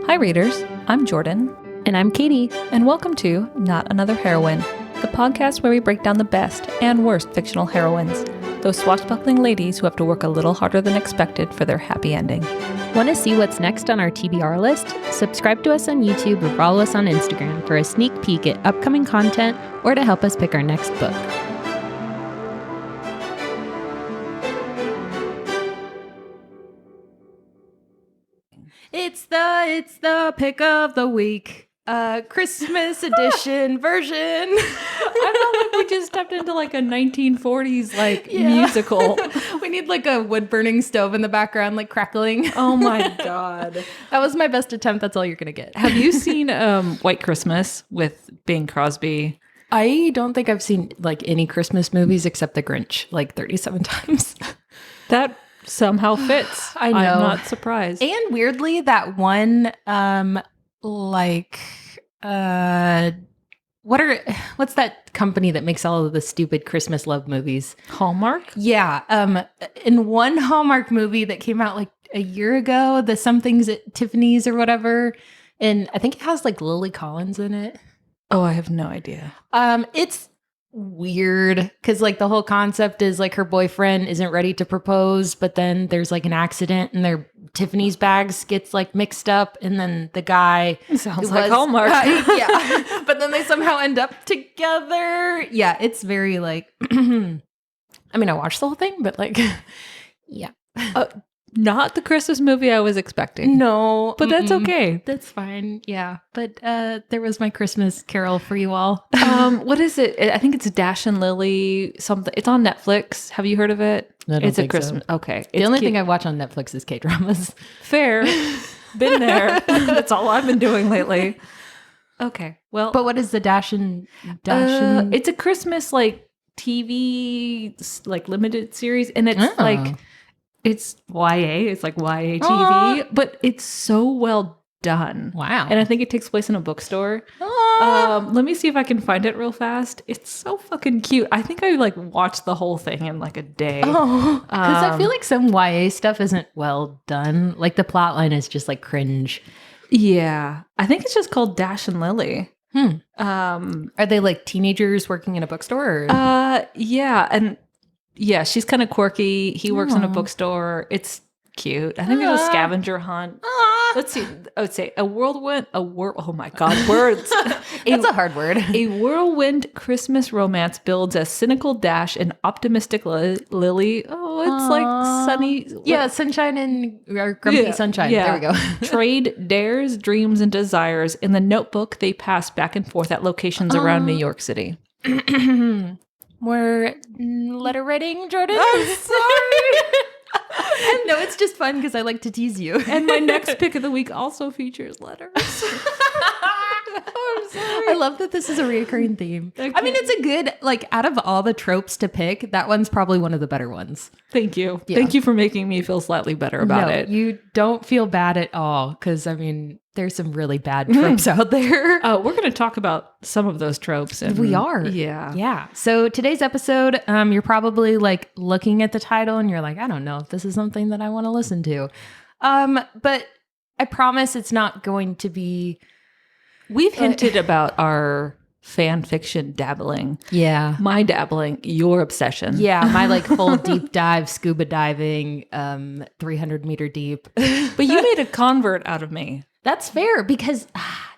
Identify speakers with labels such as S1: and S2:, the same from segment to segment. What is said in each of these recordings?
S1: Hi readers, I'm Jordan.
S2: And I'm Katie.
S1: And welcome to Not Another Heroine, the podcast where we break down the best and worst fictional heroines, those swashbuckling ladies who have to work a little harder than expected for their happy ending.
S2: Want to see what's next on our TBR list? Subscribe to us on YouTube or follow us on Instagram for a sneak peek at upcoming content or to help us pick our next book.
S3: It's the pick of the week. Christmas edition version.
S1: I felt like we just stepped into like a 1940s musical.
S3: We need like a wood burning stove in the background, like crackling.
S1: Oh my God.
S3: That was my best attempt. That's all you're gonna get.
S1: Have you seen White Christmas with Bing Crosby?
S3: I don't think I've seen like any Christmas movies except The Grinch like 37 times.
S1: That somehow fits.
S3: I know.
S1: I'm not surprised.
S3: And weirdly, that one what's that company that makes all of the stupid Christmas love movies?
S1: Hallmark?
S3: Yeah. In one Hallmark movie that came out like a year ago, the Something's at Tiffany's or whatever, and I think it has like Lily Collins in it.
S1: Oh, I have no idea.
S3: It's weird because like the whole concept is like her boyfriend isn't ready to propose, but then there's like an accident and their Tiffany's bags gets like mixed up, and then the guy
S1: sounds like Hallmark.
S3: Yeah, but then they somehow end up together. Yeah, it's very like I mean, I watched the whole thing, but like yeah.
S1: Not the Christmas movie I was expecting.
S3: No,
S1: but that's okay.
S3: That's fine. Yeah, but there was my Christmas Carol for you all.
S1: What is it? I think it's Dash and Lily something. It's on Netflix. Have you heard of it?
S3: I don't
S1: it's
S3: think
S1: a Christmas.
S3: So.
S1: Okay.
S3: The only thing I watch on Netflix is K-dramas.
S1: Fair. Been there. That's all I've been doing lately. Okay. Well,
S3: but what is the Dash and?
S1: It's a Christmas like TV like limited series, and it's like. It's YA. It's like YA TV, but it's so well done.
S3: Wow.
S1: And I think it takes place in a bookstore. Let me see if I can find it real fast. It's so fucking cute. I think I like watched the whole thing in like a day.
S3: Oh, because I feel like some YA stuff isn't well done. Like the plot line is just like cringe.
S1: Yeah. I think it's just called Dash and Lily.
S3: Are they like teenagers working in a bookstore?
S1: Yeah. And yeah, she's kind of quirky. He works in a bookstore. It's cute. I think it's a scavenger hunt. Let's see. I would say oh my God, words.
S3: It's a hard word.
S1: A whirlwind Christmas romance builds a cynical Dash and optimistic Lily. Oh, it's like sunny.
S3: Yeah, sunshine and grumpy sunshine.
S1: Yeah.
S3: There we go.
S1: Trade dares, dreams, and desires. In the notebook, they pass back and forth at locations around New York City.
S3: More letter writing, Jordan?
S1: I'm sorry.
S3: No, it's just fun because I like to tease you.
S1: And my next pick of the week also features letters. I'm sorry.
S3: I love that this is a reoccurring theme. I mean, it's a good, like, out of all the tropes to pick, that one's probably one of the better ones.
S1: Thank you.
S3: Yeah.
S1: Thank you for making me feel slightly better about it.
S3: You don't feel bad at all because, I mean, there's some really bad tropes out there.
S1: We're going to talk about some of those tropes. And
S3: we are.
S1: Yeah.
S3: Yeah. So today's episode, you're probably like looking at the title and you're like, I don't know if this is something that I want to listen to. But I promise it's not going to be.
S1: We've hinted about our fan fiction dabbling.
S3: Yeah.
S1: My dabbling, your obsession.
S3: Yeah. My like full deep dive scuba diving, 300 meter deep.
S1: But you made a convert out of me.
S3: That's fair because,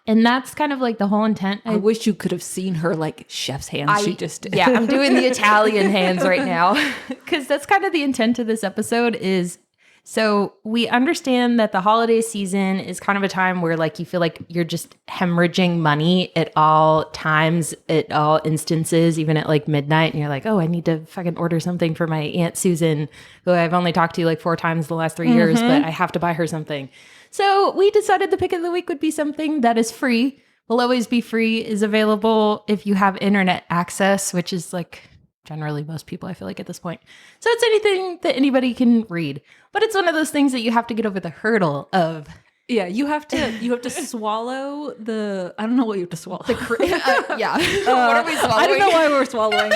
S3: and that's kind of like the whole intent.
S1: I wish you could have seen her like chef's hands she just did.
S3: Yeah, I'm doing the Italian hands right now because that's kind of the intent of this episode is, so we understand that the holiday season is kind of a time where like you feel like you're just hemorrhaging money at all times, at all instances, even at like midnight. And you're like, oh, I need to fucking order something for my Aunt Susan, who I've only talked to like 4 times the last 3 years, but I have to buy her something. So we decided the pick of the week would be something that is free, will always be free, is available if you have internet access, which is like generally most people, I feel like, at this point. So it's anything that anybody can read. But it's one of those things that you have to get over the hurdle of.
S1: Yeah, you have to swallow the. I don't know what you have to swallow.
S3: Yeah. What are we swallowing?
S1: I don't know why we're swallowing.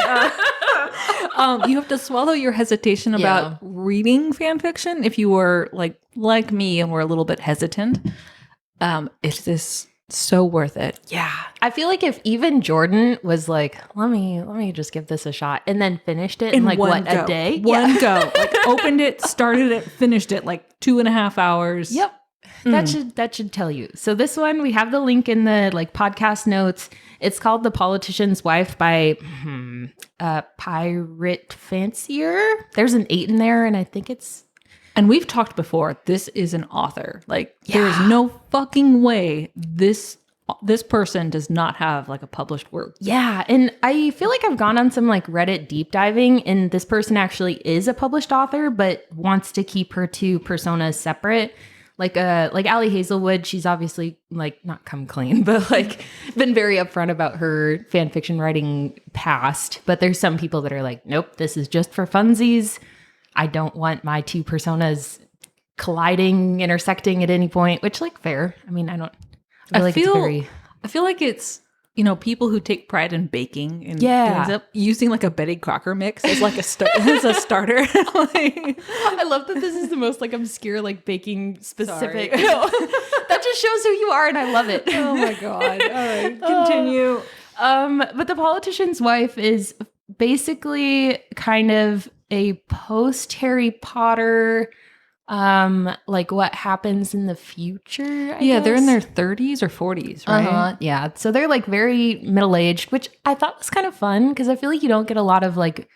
S1: You have to swallow your hesitation about reading fan fiction if you were like me and were a little bit hesitant. It's just so worth it.
S3: Yeah. I feel like if even Jordan was like, let me just give this a shot and then finished it in like what,
S1: go.
S3: a day?
S1: One go. Like opened it, started it, finished it like 2.5 hours.
S3: Yep. That should tell you. So this one, we have the link in the like podcast notes. It's called The Politician's Wife by Pirate Fancier. There's an 8 in there, and I think it's...
S1: And we've talked before, this is an author. Like, there's no fucking way this person does not have like a published work.
S3: Yeah, and I feel like I've gone on some like Reddit deep diving, and this person actually is a published author, but wants to keep her two personas separate. Like Ali Hazelwood, she's obviously like not come clean, but like been very upfront about her fan fiction writing past. But there's some people that are like, nope, this is just for funsies. I don't want my two personas colliding, intersecting at any point, which like fair. I mean, I feel
S1: like it's, people who take pride in baking and ends up using like a Betty Crocker mix as like as a starter. Like,
S3: I love that this is the most like obscure like baking specific. That just shows who you are, and I love it.
S1: Oh my god! All right, continue.
S3: But The Politician's Wife is basically kind of a post Harry Potter. Like what happens in the future, I guess.
S1: They're in their 30s or 40s, right?
S3: Yeah, so they're like very middle-aged, which I thought was kind of fun because I feel like you don't get a lot of like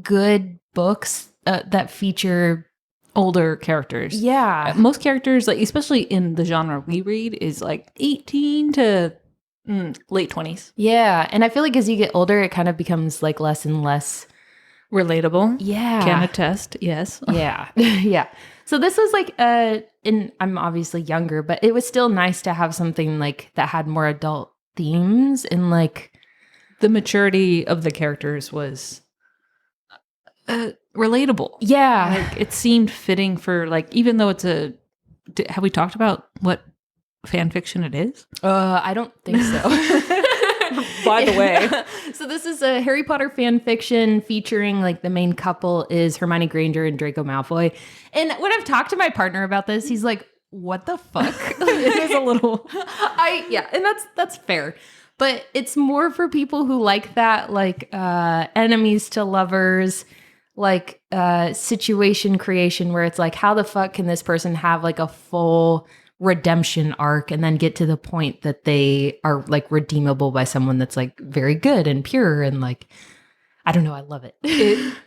S3: good books that feature
S1: older characters.
S3: Yeah,
S1: most characters, like especially in the genre we read, is like 18 to late 20s.
S3: Yeah, and I feel like as you get older, it kind of becomes like less and less
S1: relatable.
S3: Yeah.
S1: Can attest. Yes.
S3: Yeah. Yeah. So this was like and I'm obviously younger, but it was still nice to have something like that had more adult themes, and like
S1: the maturity of the characters was relatable.
S3: Yeah.
S1: Like it seemed fitting for like, even though it's have we talked about what fan fiction it is?
S3: I don't think so.
S1: By the way.
S3: So this is a Harry Potter fan fiction featuring like the main couple is Hermione Granger and Draco Malfoy. And when I've talked to my partner about this, he's like, what the fuck?
S1: It is a little
S3: and that's fair. But it's more for people who like that, like enemies to lovers, like situation creation where it's like, how the fuck can this person have like a full redemption arc and then get to the point that they are like redeemable by someone that's like very good and pure and like, I don't know, I love it.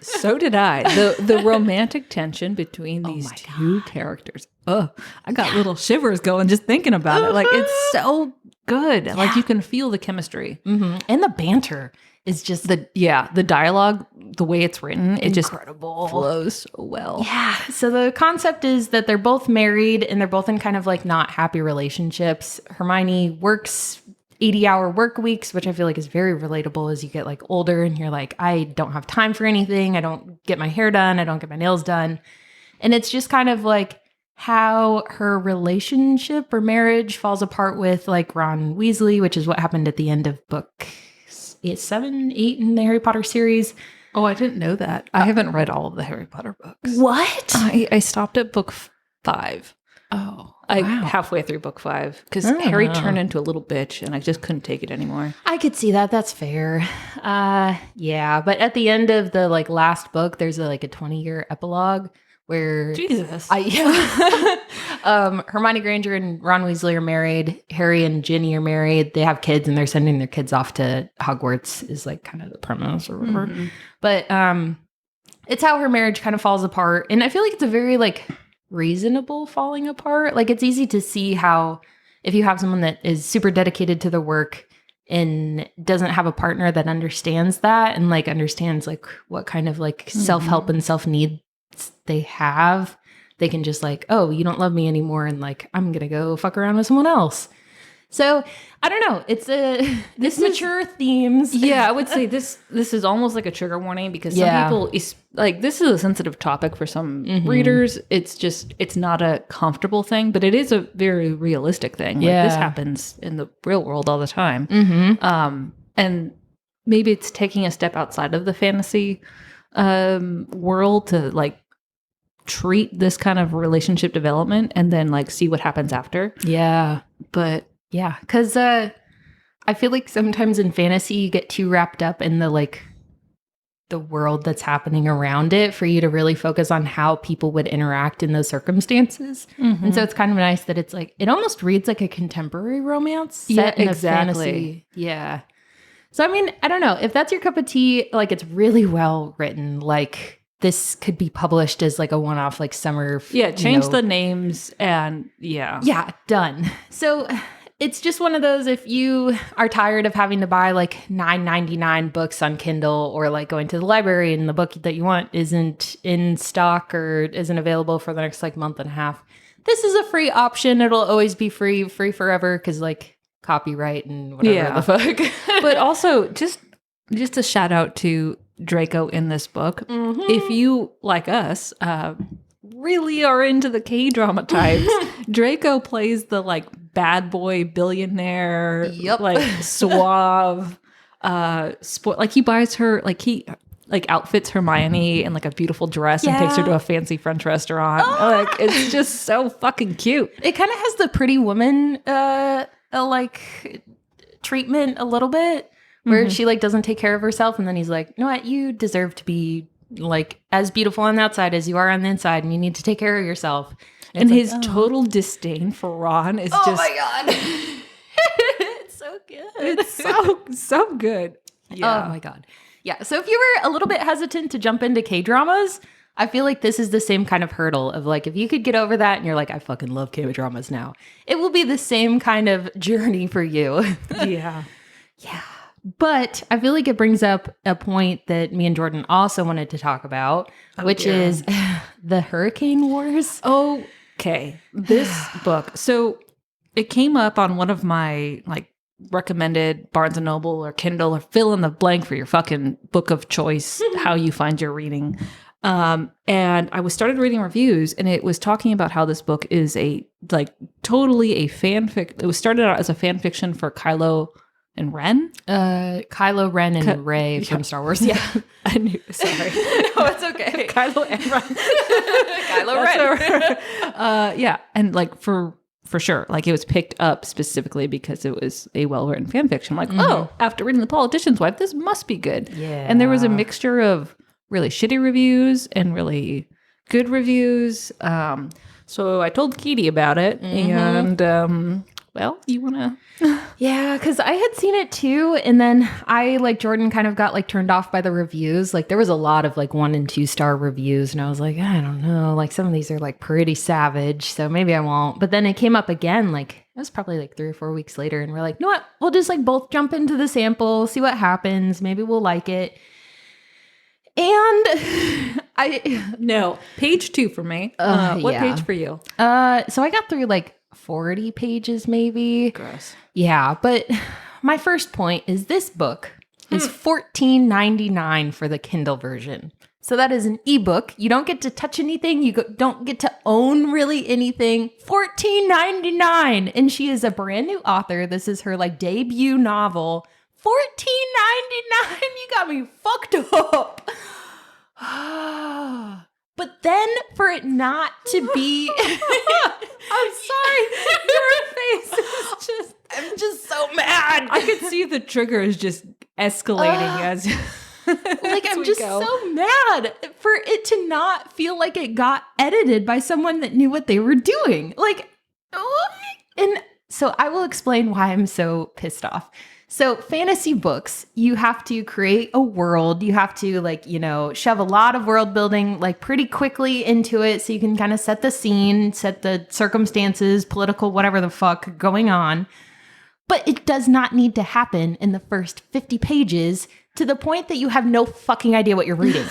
S1: So did I. The romantic tension between these two characters. Oh, I got little shivers going just thinking about it. Like it's so good. Like you can feel the chemistry.
S3: Mm-hmm. And the banter is just
S1: the dialogue, the way it's written, it just
S3: incredible.
S1: Flows so well.
S3: Yeah. So the concept is that they're both married and they're both in kind of like not happy relationships. Hermione works 80-hour work weeks, which I feel like is very relatable as you get like older and you're like, I don't have time for anything. I don't get my hair done. I don't get my nails done. And it's just kind of like how her relationship or marriage falls apart with like Ron Weasley, which is what happened at the end of book 7, 8 in the Harry Potter series.
S1: Oh, I didn't know that. I haven't read all of the Harry Potter books.
S3: What?
S1: I stopped at book 5.
S3: Oh,
S1: halfway through book 5 because Harry turned into a little bitch and I just couldn't take it anymore.
S3: I could see that. That's fair. Yeah, but at the end of the like last book, there's a 20-year epilogue where
S1: Jesus,
S3: Hermione Granger and Ron Weasley are married. Harry and Ginny are married. They have kids and they're sending their kids off to Hogwarts is like kind of the premise or whatever. Mm-hmm. But it's how her marriage kind of falls apart. And I feel like it's a very like reasonable falling apart. Like it's easy to see how if you have someone that is super dedicated to the work and doesn't have a partner that understands that and like understands like what kind of like self-help and self-need they have, they can just like, oh, you don't love me anymore and like I'm gonna go fuck around with someone else. So I don't know, it's this mature themes.
S1: Yeah, I would say this is almost like a trigger warning because some people like this is a sensitive topic for some readers. It's not a comfortable thing, but it is a very realistic thing. Like this happens in the real world all the time. And maybe it's taking a step outside of the fantasy world to like treat this kind of relationship development and then like see what happens after.
S3: Yeah.
S1: But
S3: yeah, because I feel like sometimes in fantasy you get too wrapped up in the world that's happening around it for you to really focus on how people would interact in those circumstances. And so it's kind of nice that it's like, it almost reads like a contemporary romance set in a fantasy. Yeah. So, I mean, I don't know. If that's your cup of tea, like it's really well written. Like this could be published as like a one-off, like summer.
S1: Yeah, change the names and yeah.
S3: Yeah, done. So it's just one of those, if you are tired of having to buy like $9.99 books on Kindle or like going to the library and the book that you want isn't in stock or isn't available for the next like month and a half, this is a free option. It'll always be free forever because like copyright and whatever the fuck.
S1: But also just a shout out to Draco in this book. If you, like us, really are into the K-drama types, Draco plays the like bad boy billionaire, like suave, like he buys her, like he like outfits Hermione in like a beautiful dress and takes her to a fancy French restaurant. Like it's just so fucking cute.
S3: It kind of has the Pretty Woman like treatment a little bit, where she like doesn't take care of herself, and then he's like, you know what, you deserve to be like as beautiful on the outside as you are on the inside, and you need to take care of yourself.
S1: And his total disdain for Ron is just,
S3: my god. It's so good.
S1: It's so good. Yeah.
S3: Oh my god. Yeah. So if you were a little bit hesitant to jump into K-dramas, I feel like this is the same kind of hurdle of like, if you could get over that and you're like, I fucking love K-dramas now, it will be the same kind of journey for you.
S1: Yeah.
S3: Yeah. But I feel like it brings up a point that me and Jordan also wanted to talk about, which is the Hurricane Wars.
S1: Okay. This book. So it came up on one of my like recommended Barnes & Noble or Kindle or fill in the blank for your fucking book of choice, how you find your reading. And I started reading reviews, and it was talking about how this book is totally a fanfic. It was started out as a fan fiction for Kylo and Ren?
S3: Kylo Ren and Rey from Star Wars. Yeah.
S1: I knew. Sorry.
S3: No, it's okay.
S1: Kylo and Ren.
S3: Kylo Ren.
S1: Yeah. And like for sure, like it was picked up specifically because it was a well-written fan fiction. I'm like, oh, after reading The Politician's Wife, this must be good.
S3: Yeah.
S1: And there was a mixture of really shitty reviews and really good reviews. So I told Katie about it, and well, you want to...
S3: Yeah, because I had seen it too, and then I, like Jordan, kind of got like turned off by the reviews. Like there was a lot of like 1 and 2 star reviews, and I was like, I don't know, like some of these are like pretty savage, so maybe I won't. But then it came up again, like it was probably like 3 or 4 weeks later, and we're like, you know what, we'll just like both jump into the sample, see what happens, maybe we'll like it. And
S1: No, page 2 for me. What page for you?
S3: So I got through like 40 pages maybe.
S1: Gross.
S3: Yeah, but my first point is this book is $14.99 for the Kindle version. So that is an ebook. You don't get to touch anything. You don't get to own really anything. $14.99. And she is a brand new author. This is her like debut novel. $14.99. You got me fucked up. But then for it not to be...
S1: I'm sorry. Your face is just...
S3: I'm just so mad.
S1: I could see the trigger is just escalating as...
S3: Like, I'm just so mad for it to not feel like it got edited by someone that knew what they were doing. Like, and so I will explain why I'm so pissed off. So fantasy books, you have to create a world. You have to like, you know, shove a lot of world building like pretty quickly into it so you can kind of set the scene, set the circumstances, political, whatever the fuck going on. But it does not need to happen in the first 50 pages to the point that you have no fucking idea what you're reading.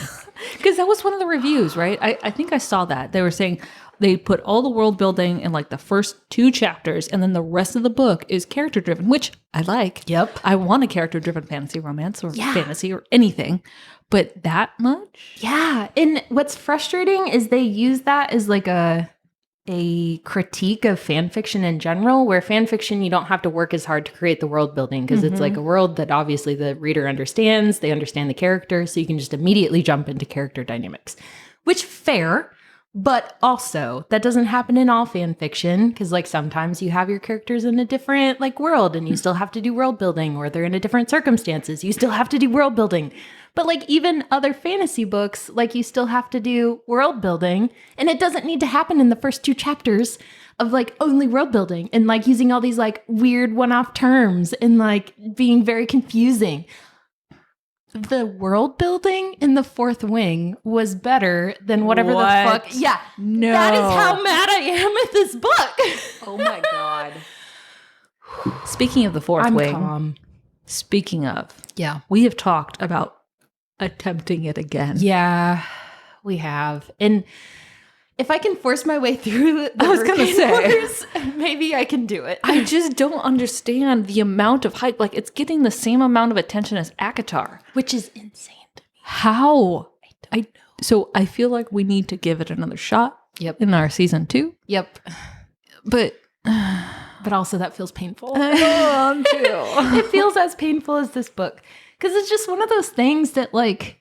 S1: Because that was one of the reviews, right? I think I saw that. They were saying they put all the world building in like the first 2 chapters, and then the rest of the book is character driven, which I like.
S3: Yep.
S1: I want a character driven fantasy romance or fantasy or anything, but that much?
S3: Yeah. And what's frustrating is they use that as like a critique of fan fiction in general, where fan fiction, you don't have to work as hard to create the world building because it's like a world that obviously the reader understands. They understand the character, so you can just immediately jump into character dynamics, which fair. But also, that doesn't happen in all fan fiction, because like sometimes you have your characters in a different like world and you still have to do world building, or they're in a different circumstances. You still have to do world building. But like even other fantasy books, like you still have to do world building, and it doesn't need to happen in the first 2 chapters of like only world building and like using all these like weird one-off terms and like being very confusing. The world building in the Fourth Wing was better than whatever the fuck. Yeah.
S1: No.
S3: That is how mad I am at this book.
S1: Oh my God. Speaking of the Fourth
S3: I'm
S1: Wing,
S3: calm.
S1: speaking of,
S3: Yeah.
S1: we have talked about attempting it again.
S3: Yeah, we have. And if I can force my way through the
S1: I was gonna
S3: Hurricane
S1: say.
S3: Wars, maybe I can do it.
S1: I just don't understand the amount of hype. Like, it's getting the same amount of attention as ACOTAR.
S3: Which is insane to me.
S1: How?
S3: I don't know.
S1: So I feel like we need to give it another shot in our season 2.
S3: Yep.
S1: But
S3: also that feels painful.
S1: too.
S3: It feels as painful as this book. Because it's just one of those things that like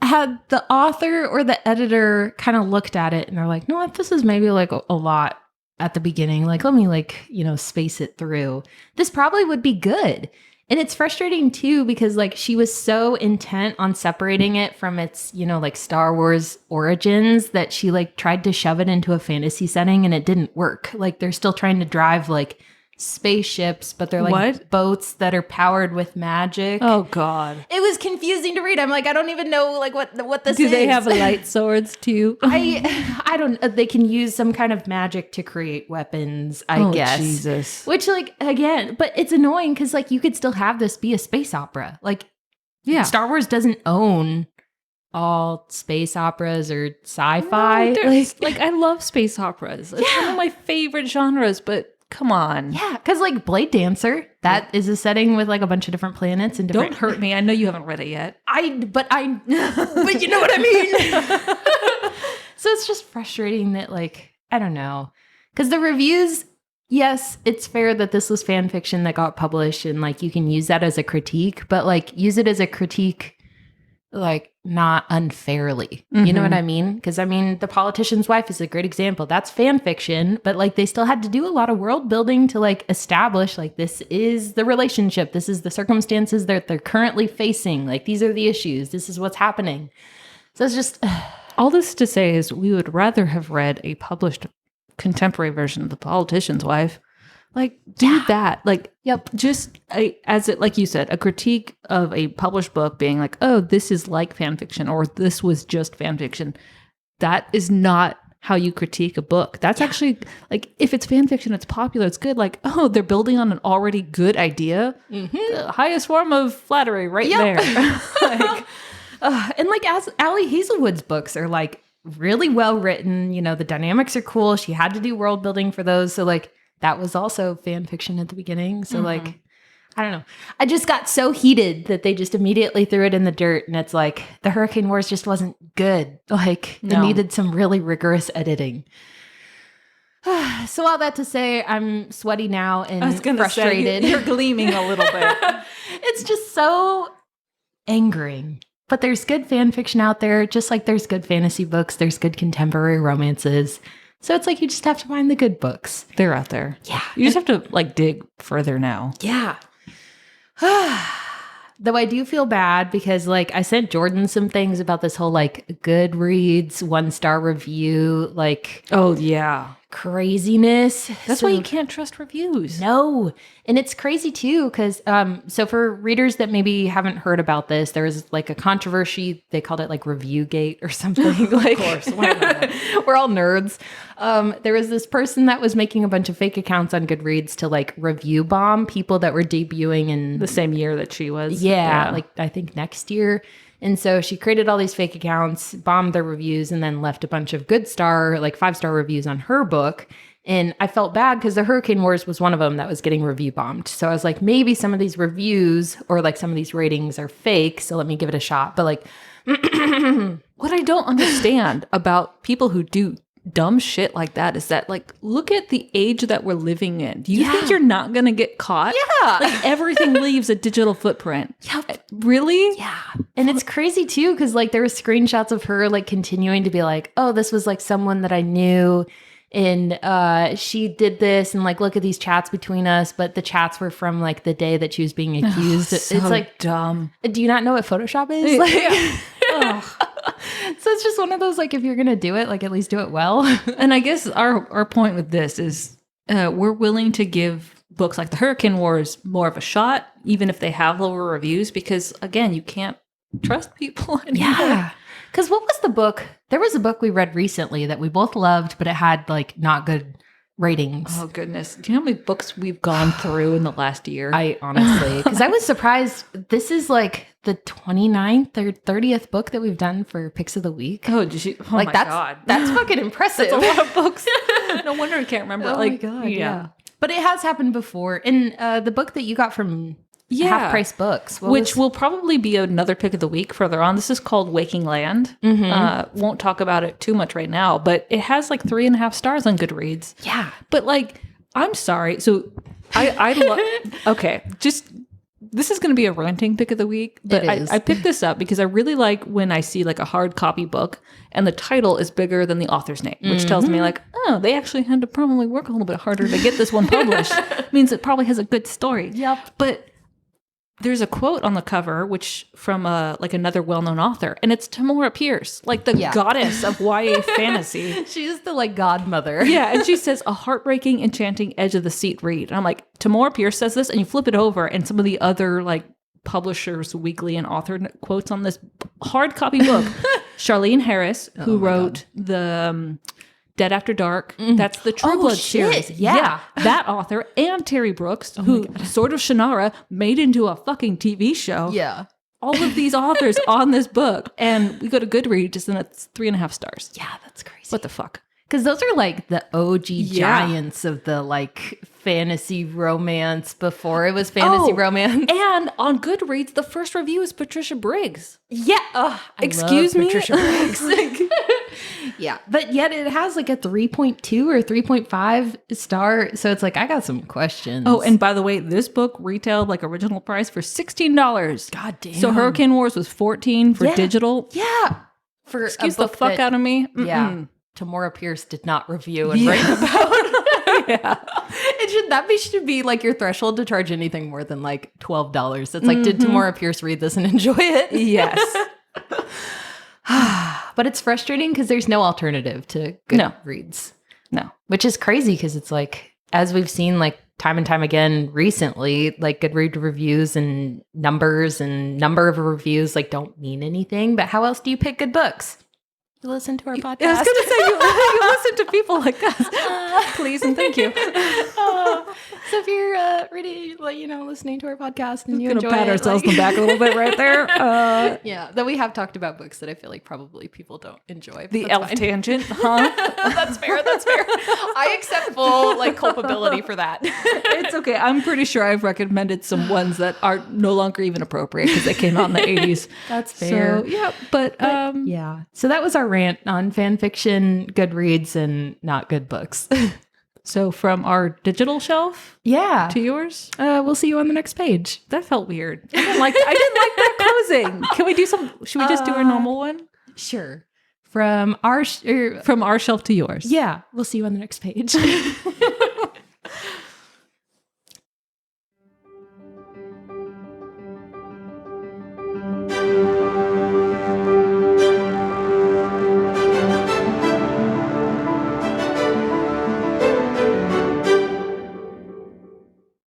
S3: had the author or the editor kind of looked at it and they're like, no, what, this is maybe like a lot at the beginning. Like, let me like, space it through. This probably would be good. And it's frustrating too, because like she was so intent on separating it from its, like Star Wars origins that she like tried to shove it into a fantasy setting and it didn't work. Like they're still trying to drive like spaceships, but they're like boats that are powered with magic.
S1: Oh God.
S3: It was confusing to read. I'm like, I don't even know like what this
S1: Do
S3: is.
S1: they have light swords too?
S3: I don't, they can use some kind of magic to create weapons, I guess.
S1: Jesus.
S3: Which like, again, but it's annoying because like you could still have this be a space opera. Like Star Wars doesn't own all space operas or sci-fi.
S1: No, like I love space operas. It's one of my favorite genres, but come on.
S3: Yeah, because like Blade Dancer, that is a setting with like a bunch of different planets and different.
S1: Don't hurt me. I know you haven't read it yet.
S3: but you know what I mean. So it's just frustrating that like, I don't know. Because the reviews, yes, it's fair that this was fan fiction that got published and like you can use that as a critique, but like use it as a critique like not unfairly. Mm-hmm. You know what I mean? Because I mean, The Politician's Wife is a great example. That's fan fiction, but like they still had to do a lot of world building to like establish like this is the relationship, this is the circumstances that they're currently facing, like these are the issues, this is what's happening. So it's just
S1: all this to say is we would rather have read a published contemporary version of The Politician's Wife. Like, do that. Like, just as it, like you said, a critique of a published book being like, oh, this is like fan fiction, or this was just fan fiction. That is not how you critique a book. That's actually, like, if it's fan fiction, it's popular, it's good. Like, oh, they're building on an already good idea. Mm-hmm. The highest form of flattery there. Like,
S3: and like, as Ali Hazelwood's books are like really well written, the dynamics are cool. She had to do world building for those. So like, that was also fan fiction at the beginning. So like, I don't know. I just got so heated that they just immediately threw it in the dirt. And it's like, the Hurricane Wars just wasn't good. Like it needed some really rigorous editing. So all that to say, I'm sweaty now and frustrated.
S1: Say, you're gleaming a little bit.
S3: It's just so angering. But there's good fan fiction out there. Just like there's good fantasy books. There's good contemporary romances. So it's like you just have to find the good books.
S1: They're out there.
S3: Yeah.
S1: You just have to like dig further now.
S3: Yeah. Though I do feel bad because like I sent Jordan some things about this whole like Goodreads 1-star review, like craziness.
S1: That's why you can't trust reviews.
S3: No. And it's crazy too because so for readers that maybe haven't heard about this, there was like a controversy. They called it like Reviewgate or something. Like, of course, why not? We're all nerds. There was this person that was making a bunch of fake accounts on Goodreads to like review bomb people that were debuting in
S1: the same year that she was.
S3: Yeah, like I think next year. And so she created all these fake accounts, bombed their reviews, and then left a bunch of good star, like 5-star reviews on her book. And I felt bad because the Hurricane Wars was one of them that was getting review bombed. So I was like, maybe some of these reviews or like some of these ratings are fake. So let me give it a shot. But like,
S1: what I don't understand about people who do dumb shit like that is that like, look at the age that we're living in. Do you think you're not going to get caught?
S3: Yeah.
S1: Like everything leaves a digital footprint.
S3: Yep.
S1: Really?
S3: Yeah. And it's crazy too, because like there were screenshots of her like continuing to be like, oh, this was like someone that I knew. And she did this, and like, look at these chats between us. But the chats were from like the day that she was being accused.
S1: So
S3: it's like
S1: dumb.
S3: Do you not know what Photoshop is? Like, so it's just one of those, like, if you're gonna do it, like, at least do it well.
S1: And I guess our point with this is we're willing to give books like The Hurricane Wars more of a shot, even if they have lower reviews, because again, you can't trust people anymore.
S3: Yeah. Because what was the book? There was a book we read recently that we both loved, but it had like not good ratings.
S1: Oh goodness. Do you know how many books we've gone through in the last year?
S3: I honestly, because I was surprised. This is like the 29th or 30th book that we've done for Picks of the Week.
S1: Oh, did you? Oh
S3: like
S1: my
S3: that's,
S1: God.
S3: That's fucking impressive.
S1: That's a lot of books. No wonder I can't remember.
S3: Oh
S1: like,
S3: my God, yeah. But it has happened before. And the book that you got from Half Price Books.
S1: Which will probably be another pick of the week further on. This is called Waking Land. Won't talk about it too much right now, but it has like 3.5 stars on Goodreads.
S3: Yeah.
S1: But like, I'm sorry. So I love, okay, just, this is going to be a ranting pick of the week, but I picked this up because I really like when I see like a hard copy book and the title is bigger than the author's name, which tells me like, oh, they actually had to probably work a little bit harder to get this one published. Means it probably has a good story.
S3: Yep.
S1: But there's a quote on the cover, which from like another well-known author, and it's Tamora Pierce, like the goddess of YA fantasy.
S3: She's the like godmother.
S1: Yeah, and she says, a heartbreaking, enchanting, edge of the seat read. And I'm like, Tamora Pierce says this, and you flip it over, and some of the other like Publishers Weekly and author quotes on this hard copy book. Charlene Harris, who wrote the Dead After Dark. That's the True Blood series.
S3: Yeah.
S1: That author, and Terry Brooks, who Sword of Shannara made into a fucking TV show.
S3: Yeah.
S1: All of these authors on this book. And we go to Goodreads and it's 3.5 stars.
S3: Yeah, that's crazy.
S1: What the fuck?
S3: Because those are like the OG giants of the like fantasy romance before it was fantasy romance.
S1: And on Goodreads, the first review is Patricia Briggs.
S3: Yeah.
S1: Excuse me?
S3: Patricia Briggs. Yeah. But yet it has like a 3.2 or 3.5 star. So it's like, I got some questions.
S1: Oh, and by the way, this book retailed like original price for $16.
S3: God damn.
S1: So Hurricane Wars was $14 for digital.
S3: Yeah. For
S1: Excuse the fuck out of me.
S3: Yeah. Tamora Pierce did not review and write about.
S1: Yeah.
S3: It should be like your threshold to charge anything more than like $12. It's like, did Tamora Pierce read this and enjoy it?
S1: Yes.
S3: But it's frustrating because there's no alternative to Goodreads.
S1: No.
S3: Which is crazy because it's like, as we've seen like time and time again recently, like Goodreads reviews and numbers and number of reviews like don't mean anything. But how else do you pick good books? You listen to our podcast.
S1: I was going to say, you listen to people like us. Please and thank you.
S3: So if you're really, like, listening to our podcast and you enjoy it.
S1: We're going to pat ourselves on the back a little bit right there.
S3: Yeah, though we have talked about books that I feel like probably people don't enjoy.
S1: The elf tangent, huh?
S3: That's fair. I accept full like culpability for that.
S1: It's okay. I'm pretty sure I've recommended some ones that are no longer even appropriate because they came out in the 80s.
S3: That's fair.
S1: So, yeah, but
S3: yeah. So that was our rant on fan fiction, Goodreads, and not good books.
S1: So from our digital shelf, to yours,
S3: we'll see you on the next page.
S1: That felt weird. I didn't like that closing. Can we do some? Should we just do our normal one?
S3: Sure. From our
S1: shelf to yours.
S3: Yeah, we'll see you on the next page.